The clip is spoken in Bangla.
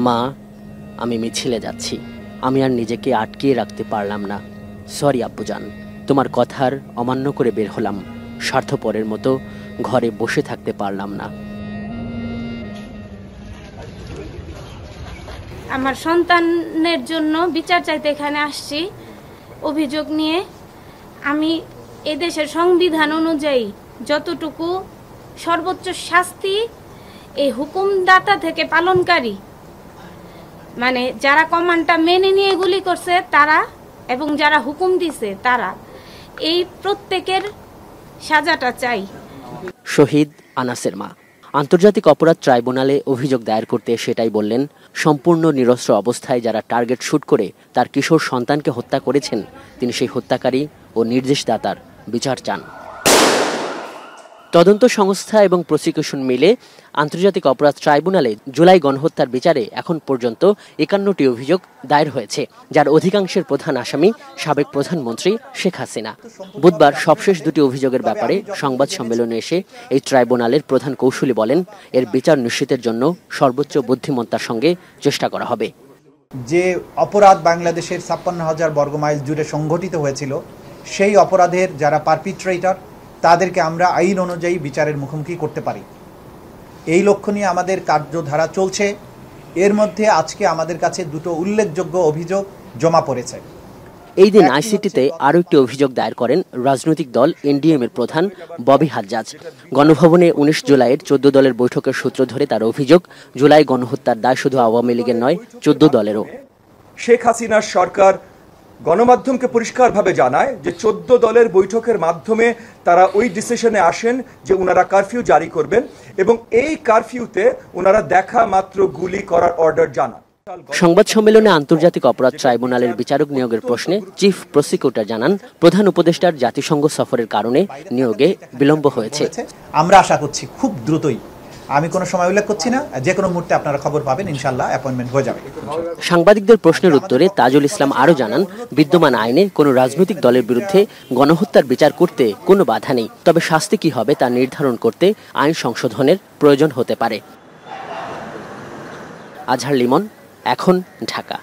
মা, আমি মিছিলে যাচ্ছি। আমি আর নিজেকে আটকিয়ে রাখতে পারলাম না। সরি আব্বুজান, তোমার কথার অমান্য করে বের হলাম। স্বার্থপরের মতো ঘরে বসে থাকতে পারলাম না। আমার সন্তানের জন্য বিচার চাইতে এখানে আসছি অভিযোগ নিয়ে। আমি এদেশের সংবিধান অনুযায়ী যতটুকু সর্বোচ্চ শাস্তি এই হুকুমদাতা থেকে পালনকারী, মানে যারা কমান্ডটা মেনে নিয়ে গুলি করছে তারা এবং যারা হুকুম দিছে তারা, এই প্রত্যেকের সাজাটা চাই। শহীদ আনাসের মা আন্তর্জাতিক অপরাধ ট্রাইব্যুনালে অভিযোগ দায়ের করতে সেটাই বললেন। সম্পূর্ণ নিরস্ত্র অবস্থায় যারা টার্গেট শুট করে তার কিশোর সন্তানকে হত্যা করেছেন, তিনি সেই হত্যাকারী ও নির্দেশদাতার বিচার চান। তদন্ত সংস্থা এবং প্রসিকিউশন মিলে আন্তর্জাতিক অপরাধ ট্রাইব্যুনালে জুলাই গণহত্যার বিচারে এখন পর্যন্ত 51টি অভিযোগ দায়ের হয়েছে, যার অধিকাংশের প্রধান আসামি সাবেক প্রধানমন্ত্রী শেখ হাসিনা। বুধবার সবশেষ দুটি অভিযোগের ব্যাপারে সংবাদ সম্মেলনে এসে এই ট্রাইব্যুনালের প্রধান কৌঁসুলি বলেন, এর বিচার নিশ্চিতের জন্য সর্বোচ্চ বুদ্ধিমত্তার সঙ্গে চেষ্টা করা হবে। যে অপরাধ বাংলাদেশের 56,000 বর্গমাইল জুড়ে সংঘটিত হয়েছিল, সেই অপরাধের যারা পারপিট্রেটর তাদেরকে আমরা আইন অনুযায়ী বিচারের মুখোমুখি করতে পারি, এই লক্ষ্য নিয়ে আমাদের কার্যধারা চলছে। এর মধ্যে আজকে আমাদের কাছে দুটো উল্লেখযোগ্য অভিযোগ জমা পড়েছে। এই দিন আইসিটিতে আরও একটি অভিযোগ দায়ের করেন রাজনৈতিক দল এনডিএম এর প্রধান ববি হাজ্জাজ। গণভবনে 19 জুলাইয়ের 14 দলের বৈঠকের সূত্র ধরে তার অভিযোগ, জুলাই গণহত্যার দায় শুধু আওয়ামী লীগের নয়, 14 দলেরও। শেখ হাসিনার সরকার গণমাধ্যমকে পরিষ্কারভাবে জানায় যে 14 দলের বৈঠকের মাধ্যমে তারা ওই ডিসিশনে আসেন যে ওনারা কারফিউ জারি করবেন এবং এই কারফিউতে ওনারা দেখা মাত্র গুলি করার অর্ডার জানান। সংবাদ সম্মেলনে আন্তর্জাতিক অপরাধ ট্রাইব্যুনালের বিচারক নিয়োগের প্রশ্নে চিফ প্রসিকিউটর জানান, প্রধান উপদেষ্টার জাতিসংঘ সফরের কারণে নিয়োগে বিলম্ব হয়েছে। আমরা আশা করছি খুব দ্রুতই, আমি কোনো সময় উল্লেখ করছি না, যে কোনো মুহূর্তে আপনারা খবর পাবেন, ইনশাআল্লাহ অ্যাপয়েন্টমেন্ট হয়ে যাবে। সাংবাদিকদের প্রশ্নের উত্তরে তাজুল ইসলাম আরও জানান, বিদ্যমান আইনে কোনো রাজনৈতিক দলের বিরুদ্ধে গণহত্যার বিচার করতে কোনো বাধা নেই, তবে শাস্তি কি হবে তা নির্ধারণ করতে আইন সংশোধনের প্রয়োজন হতে পারে। আজহার লিমন, এখন, ঢাকা।